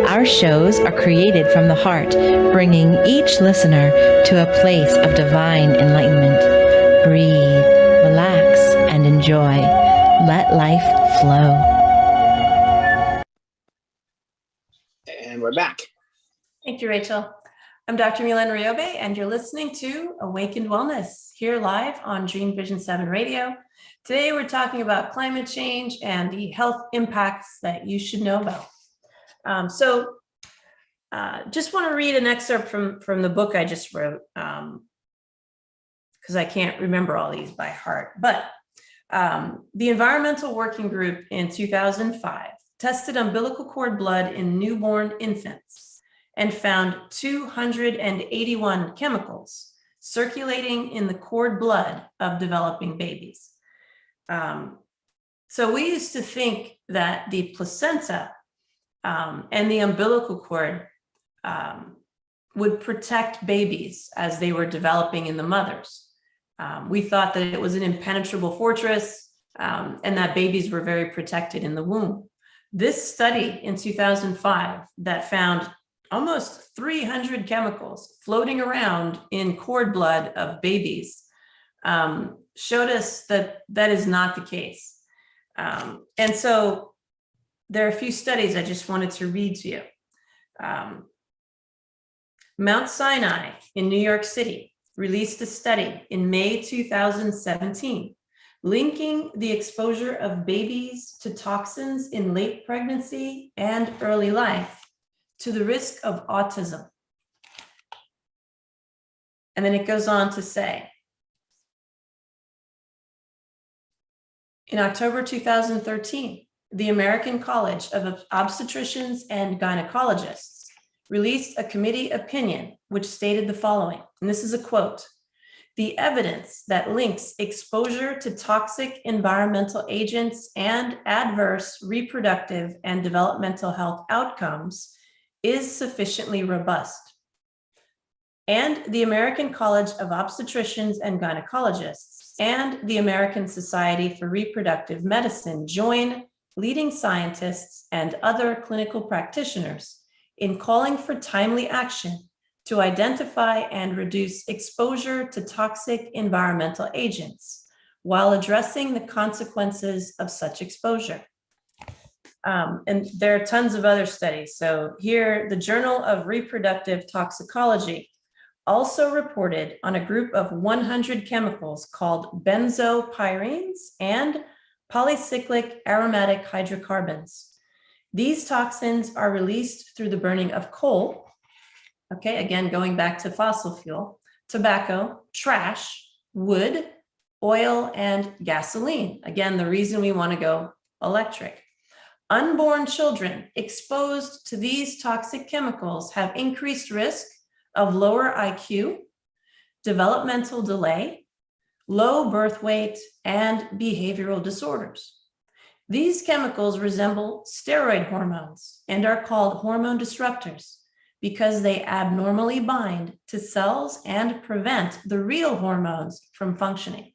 Our shows are created from the heart, bringing each listener to a place of divine enlightenment. Breathe, relax, and enjoy. Let life flow. And we're back. Thank you, Rachel. I'm Dr. Mylaine Riobe, and you're listening to Awakened Wellness here live on Dream Vision 7 Radio. Today, we're talking about climate change and the health impacts that you should know about. Just want to read an excerpt from the book I just wrote, because I can't remember all these by heart. But the Environmental Working Group in 2005 tested umbilical cord blood in newborn infants and found 281 chemicals circulating in the cord blood of developing babies. So we used to think that the placenta and the umbilical cord would protect babies as they were developing in the mothers. We thought that it was an impenetrable fortress and that babies were very protected in the womb. This study in 2005 that found almost 300 chemicals floating around in cord blood of babies showed us that that is not the case. And so there are a few studies I just wanted to read to you. Mount Sinai in New York City released a study in May 2017, linking the exposure of babies to toxins in late pregnancy and early life to the risk of autism. And then it goes on to say, in October 2013, the American College of Obstetricians and Gynecologists released a committee opinion which stated the following, and this is a quote: "The evidence that links exposure to toxic environmental agents and adverse reproductive and developmental health outcomes is sufficiently robust." And the American College of Obstetricians and Gynecologists and the American Society for Reproductive Medicine join leading scientists and other clinical practitioners in calling for timely action to identify and reduce exposure to toxic environmental agents while addressing the consequences of such exposure. And there are tons of other studies. So here, the Journal of Reproductive Toxicology also reported on a group of 100 chemicals called benzopyrenes and polycyclic aromatic hydrocarbons. These toxins are released through the burning of coal, okay, again, going back to fossil fuel, tobacco, trash, wood, oil, and gasoline. Again, the reason we want to go electric. Unborn children exposed to these toxic chemicals have increased risk of lower IQ, developmental delay, low birth weight, and behavioral disorders. These chemicals resemble steroid hormones and are called hormone disruptors because they abnormally bind to cells and prevent the real hormones from functioning.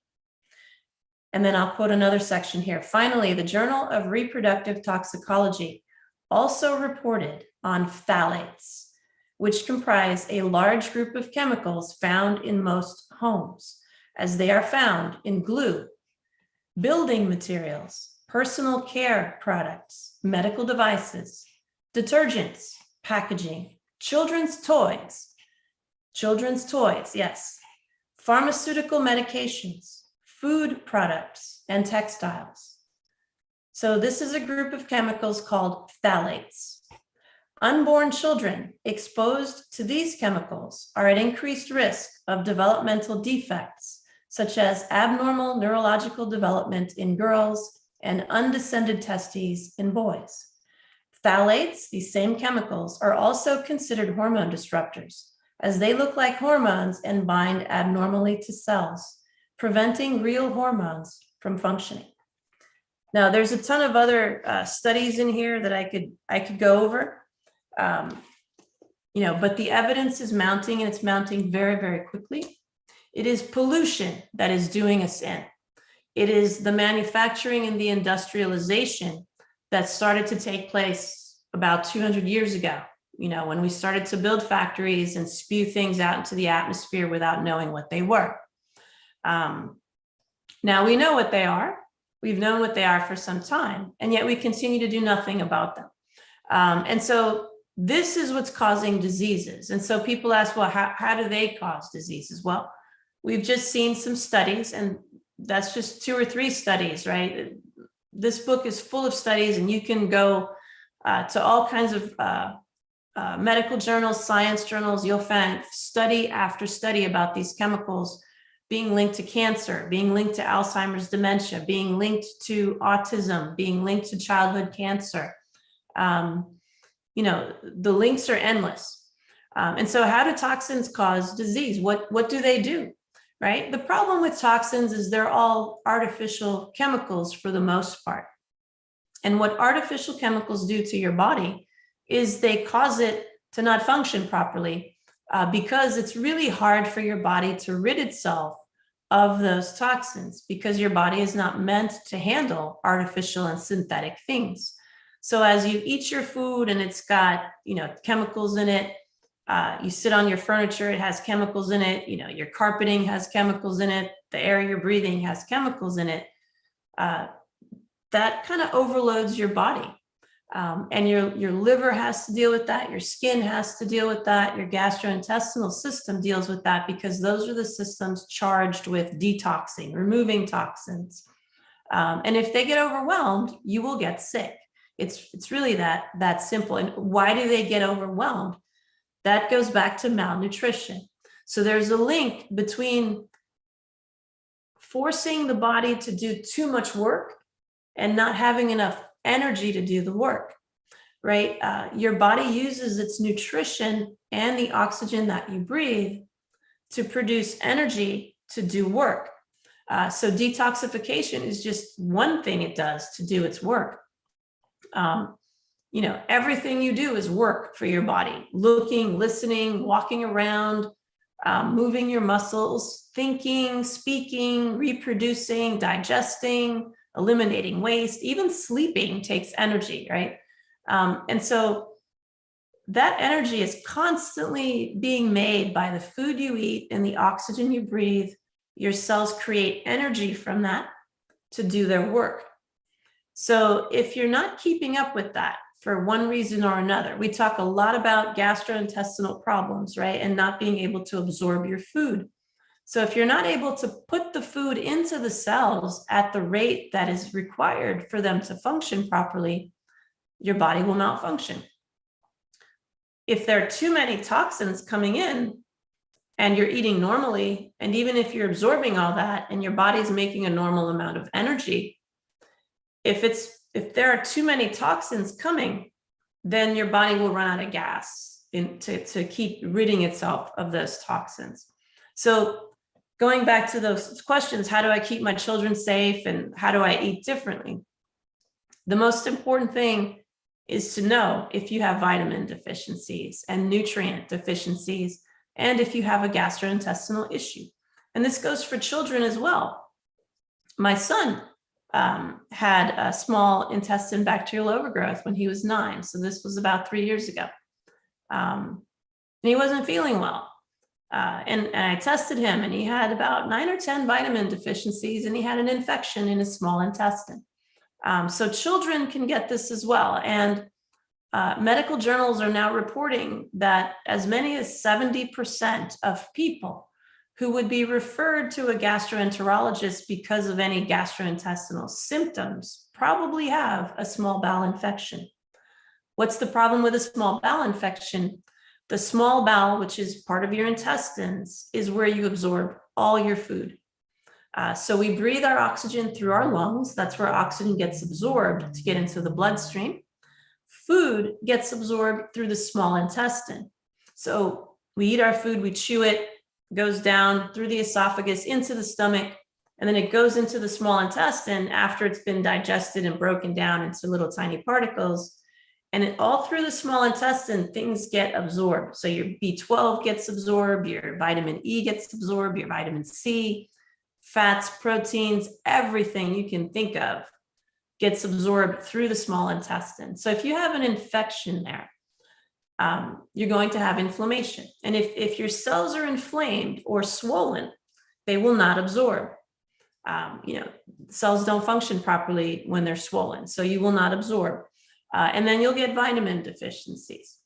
And then I'll quote another section here. Finally, the Journal of Reproductive Toxicology also reported on phthalates, which comprise a large group of chemicals found in most homes, as they are found in glue, building materials, personal care products, medical devices, detergents, packaging, children's toys, yes, pharmaceutical medications, food products, and textiles. So this is a group of chemicals called phthalates. Unborn children exposed to these chemicals are at increased risk of developmental defects, such as abnormal neurological development in girls and undescended testes in boys. Phthalates, these same chemicals, are also considered hormone disruptors, as they look like hormones and bind abnormally to cells, preventing real hormones from functioning. Now, there's a ton of other studies in here that I could go over, but the evidence is mounting, and it's mounting very, very quickly. It is pollution that is doing us in. It is the manufacturing and the industrialization that started to take place about 200 years ago, when we started to build factories and spew things out into the atmosphere without knowing what they were. Now we know what they are. We've known what they are for some time, and yet we continue to do nothing about them. And so this is what's causing diseases. And so people ask, well, how do they cause diseases? Well, we've just seen some studies, and that's just 2 or 3 studies, right? This book is full of studies, and you can go to all kinds of medical journals, science journals. You'll find study after study about these chemicals being linked to cancer, being linked to Alzheimer's dementia, being linked to autism, being linked to childhood cancer. The links are endless. And so how do toxins cause disease? What do they do? Right? The problem with toxins is they're all artificial chemicals for the most part. And what artificial chemicals do to your body is they cause it to not function properly because it's really hard for your body to rid itself of those toxins, because your body is not meant to handle artificial and synthetic things. So as you eat your food and it's got, chemicals in it, you sit on your furniture, it has chemicals in it, your carpeting has chemicals in it, the air you're breathing has chemicals in it, that kind of overloads your body. And your liver has to deal with that, your skin has to deal with that, your gastrointestinal system deals with that, because those are the systems charged with detoxing, removing toxins. And if they get overwhelmed, you will get sick. It's really that simple. And why do they get overwhelmed? That goes back to malnutrition. So there's a link between forcing the body to do too much work and not having enough energy to do the work, right? Your body uses its nutrition and the oxygen that you breathe to produce energy to do work. So detoxification is just one thing it does to do its work. Everything you do is work for your body: looking, listening, walking around, moving your muscles, thinking, speaking, reproducing, digesting, eliminating waste, even sleeping takes energy, right? And so that energy is constantly being made by the food you eat and the oxygen you breathe. Your cells create energy from that to do their work. So if you're not keeping up with that for one reason or another, we talk a lot about gastrointestinal problems, right? And not being able to absorb your food. So if you're not able to put the food into the cells at the rate that is required for them to function properly, your body will malfunction. If there are too many toxins coming in and you're eating normally, and even if you're absorbing all that and your body's making a normal amount of energy, if it's if there are too many toxins coming, then your body will run out of gas to keep ridding itself of those toxins. So going back to those questions, how do I keep my children safe and how do I eat differently? The most important thing is to know if you have vitamin deficiencies and nutrient deficiencies, and if you have a gastrointestinal issue. And this goes for children as well. My son had a small intestine bacterial overgrowth when he was 9. So this was about 3 years ago. And he wasn't feeling well. And I tested him and he had about 9 or 10 vitamin deficiencies and he had an infection in his small intestine. So children can get this as well. And medical journals are now reporting that as many as 70% of people who would be referred to a gastroenterologist because of any gastrointestinal symptoms probably have a small bowel infection. What's the problem with a small bowel infection? The small bowel, which is part of your intestines, is where you absorb all your food. So we breathe our oxygen through our lungs. That's where oxygen gets absorbed to get into the bloodstream. Food gets absorbed through the small intestine. So we eat our food, we chew it, goes down through the esophagus into the stomach, and then it goes into the small intestine after it's been digested and broken down into little tiny particles. And all through the small intestine, things get absorbed. So your B12 gets absorbed, your vitamin E gets absorbed, your vitamin C, fats, proteins, everything you can think of gets absorbed through the small intestine. So if you have an infection there, you're going to have inflammation. And if your cells are inflamed or swollen, they will not absorb. Cells don't function properly when they're swollen, so you will not absorb. And then you'll get vitamin deficiencies.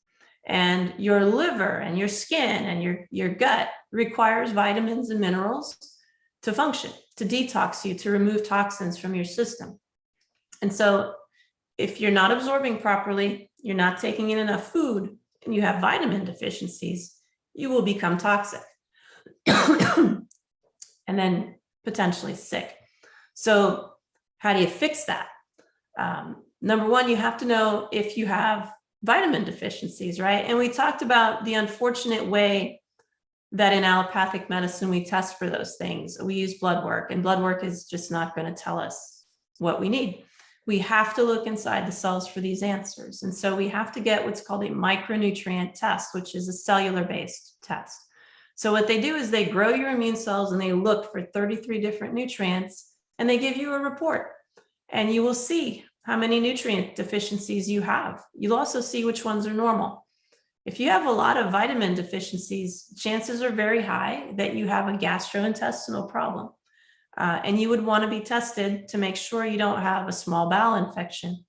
And your liver and your skin and your gut requires vitamins and minerals to function, to detox you, to remove toxins from your system. And so if you're not absorbing properly, you're not taking in enough food, and you have vitamin deficiencies, you will become toxic and then potentially sick. So how do you fix that? Number one, you have to know if you have vitamin deficiencies, right? And we talked about the unfortunate way that in allopathic medicine, we test for those things. We use blood work, and blood work is just not going to tell us what we need. We have to look inside the cells for these answers. And so we have to get what's called a micronutrient test, which is a cellular-based test. So what they do is they grow your immune cells and they look for 33 different nutrients, and they give you a report. And you will see how many nutrient deficiencies you have. You'll also see which ones are normal. If you have a lot of vitamin deficiencies, chances are very high that you have a gastrointestinal problem. And you would want to be tested to make sure you don't have a small bowel infection.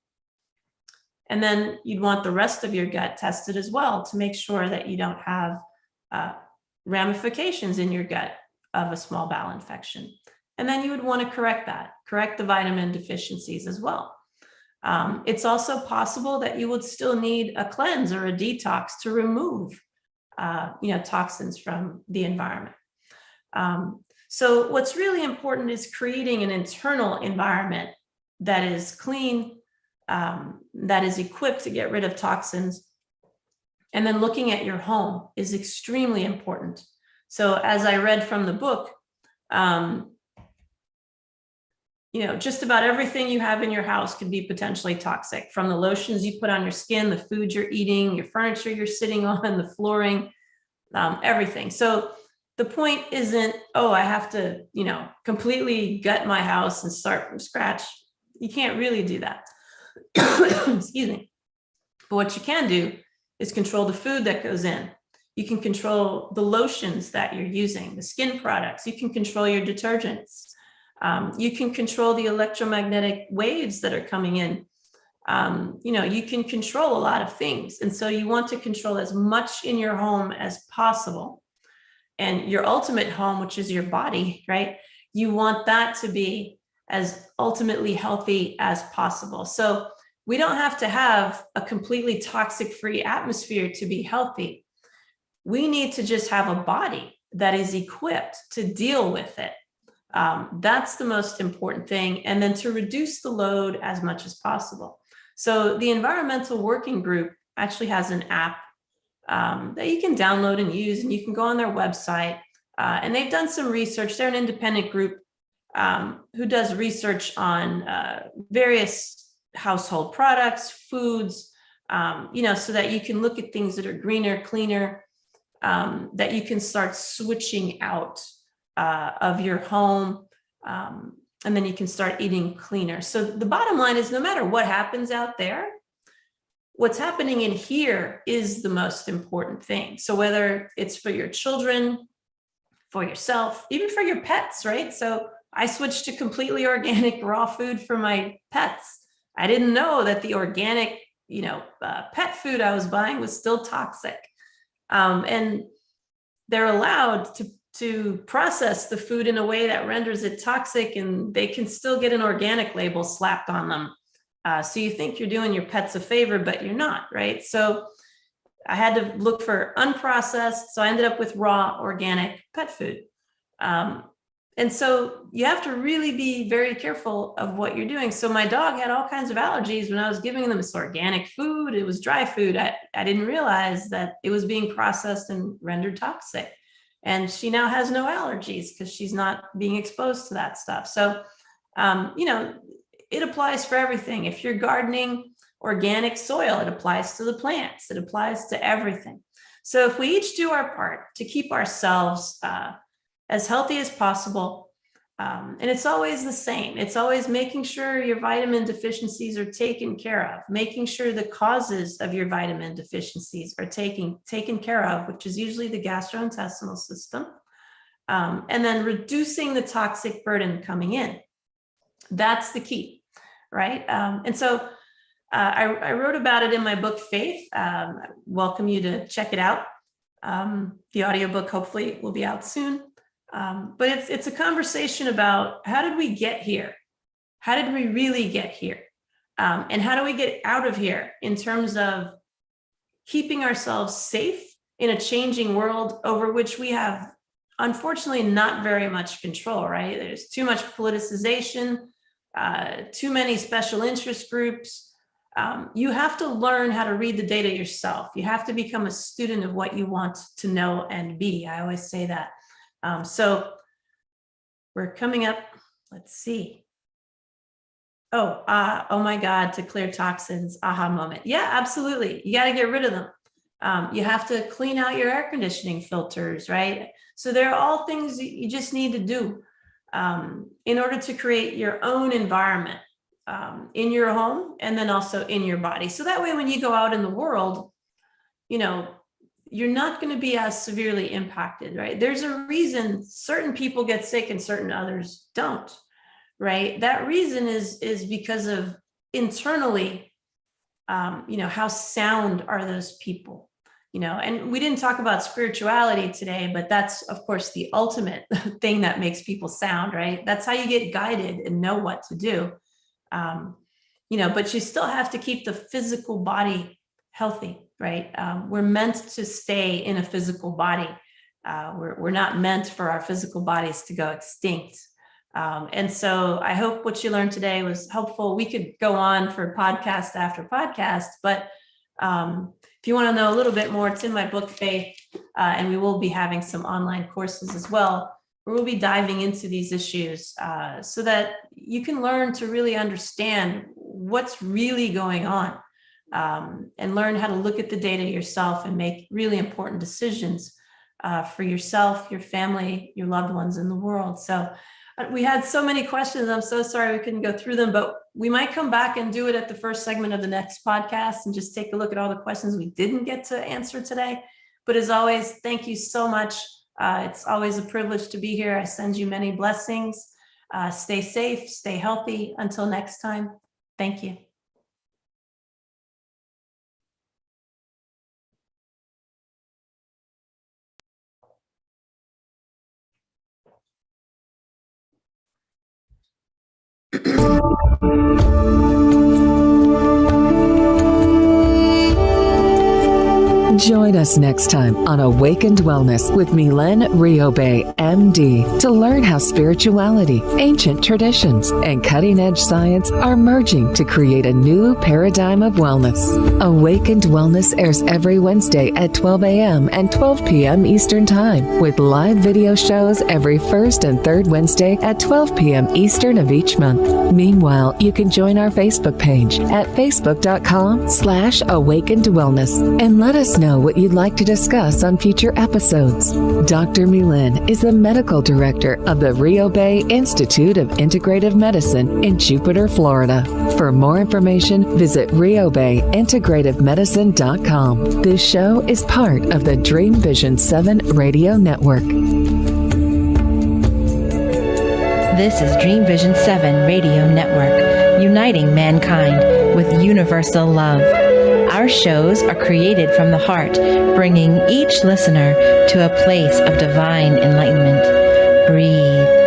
And then you'd want the rest of your gut tested as well to make sure that you don't have ramifications in your gut of a small bowel infection. And then you would want to correct the vitamin deficiencies as well. It's also possible that you would still need a cleanse or a detox to remove toxins from the environment. So what's really important is creating an internal environment that is clean, that is equipped to get rid of toxins. And then looking at your home is extremely important. So as I read from the book, just about everything you have in your house could be potentially toxic, from the lotions you put on your skin, the food you're eating, your furniture you're sitting on, the flooring, everything. So the point isn't, I have to, completely gut my house and start from scratch. You can't really do that. Excuse me. But what you can do is control the food that goes in. You can control the lotions that you're using, the skin products. You can control your detergents. You can control the electromagnetic waves that are coming in. You can control a lot of things. And so you want to control as much in your home as possible. And your ultimate home, which is your body, right? You want that to be as ultimately healthy as possible. So we don't have to have a completely toxic-free atmosphere to be healthy. We need to just have a body that is equipped to deal with it. That's the most important thing. And then to reduce the load as much as possible. So the Environmental Working Group actually has an app that you can download and use, and you can go on their website. And they've done some research. They're an independent group who does research on various household products, foods, so that you can look at things that are greener, cleaner, that you can start switching out of your home, and then you can start eating cleaner. So the bottom line is, no matter what happens out there, what's happening in here is the most important thing. So whether it's for your children, for yourself, even for your pets, right? So I switched to completely organic raw food for my pets. I didn't know that the organic, pet food I was buying was still toxic. And they're allowed to process the food in a way that renders it toxic, and they can still get an organic label slapped on them. So you think you're doing your pets a favor, but you're not, right? So I had to look for unprocessed. So I ended up with raw organic pet food. And so you have to really be very careful of what you're doing. So my dog had all kinds of allergies when I was giving them this organic food. It was dry food. I didn't realize that it was being processed and rendered toxic. And she now has no allergies because she's not being exposed to that stuff. So, it applies for everything. If you're gardening organic soil, it applies to the plants. It applies to everything. So if we each do our part to keep ourselves as healthy as possible, and it's always the same. It's always making sure your vitamin deficiencies are taken care of, making sure the causes of your vitamin deficiencies are taken care of, which is usually the gastrointestinal system, and then reducing the toxic burden coming in. That's the key. Right. And so I wrote about it in my book, Faith. I welcome you to check it out. The audiobook hopefully will be out soon. But it's a conversation about, how did we get here? How did we really get here? And how do we get out of here in terms of keeping ourselves safe in a changing world over which we have, unfortunately, not very much control, right? There's too much politicization, too many special interest groups. You have to learn how to read the data yourself. You have to become a student of what you want to know and be. I always say that. So we're coming up, let's see. Oh my God, to clear toxins, aha moment. Yeah, absolutely. You got to get rid of them. You have to clean out your air conditioning filters, right? So there are all things you just need to do in order to create your own environment in your home and then also in your body. So that way, when you go out in the world, you're not going to be as severely impacted, right? There's a reason certain people get sick and certain others don't, right? That reason is because of internally, how sound are those people? And we didn't talk about spirituality today, but that's, of course, the ultimate thing that makes people sound, right? That's how you get guided and know what to do. But you still have to keep the physical body healthy, right? We're meant to stay in a physical body. We're not meant for our physical bodies to go extinct. And so I hope what you learned today was helpful. We could go on for podcast after podcast, but if you want to know a little bit more, it's in my book, Faith, and we will be having some online courses as well, where we'll be diving into these issues so that you can learn to really understand what's really going on and learn how to look at the data yourself and make really important decisions for yourself, your family, your loved ones in the world. So we had so many questions. I'm so sorry we couldn't go through them, but we might come back and do it at the first segment of the next podcast and just take a look at all the questions we didn't get to answer today. But as always, thank you so much. It's always a privilege to be here. I send you many blessings. Stay safe, stay healthy. Until next time, thank you. Join us next time on Awakened Wellness with Mylaine Riobe, MD, to learn how spirituality, ancient traditions, and cutting-edge science are merging to create a new paradigm of wellness. Awakened Wellness airs every Wednesday at 12 a.m. and 12 p.m. Eastern Time, with live video shows every first and third Wednesday at 12 p.m. Eastern of each month. Meanwhile, you can join our Facebook page at facebook.com/Awakened Wellness and let us know what you'd like to discuss on future episodes. Dr. Mylaine is the medical director of the Riobe Institute of Integrative Medicine in Jupiter, Florida. For more information, visit riobeintegrativemedicine.com. This show is part of the Dream Vision 7 radio network. This is Dream Vision 7 Radio Network, uniting mankind with universal love. Our shows are created from the heart, bringing each listener to a place of divine enlightenment. Breathe.